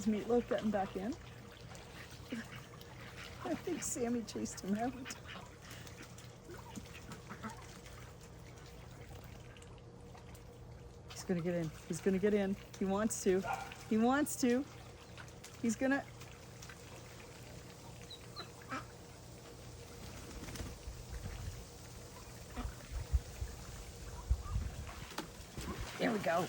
Is Meatloaf getting back in? I think Sammy chased him out. He's gonna get in. He's gonna get in. He wants to. He wants to. He's gonna. There we go.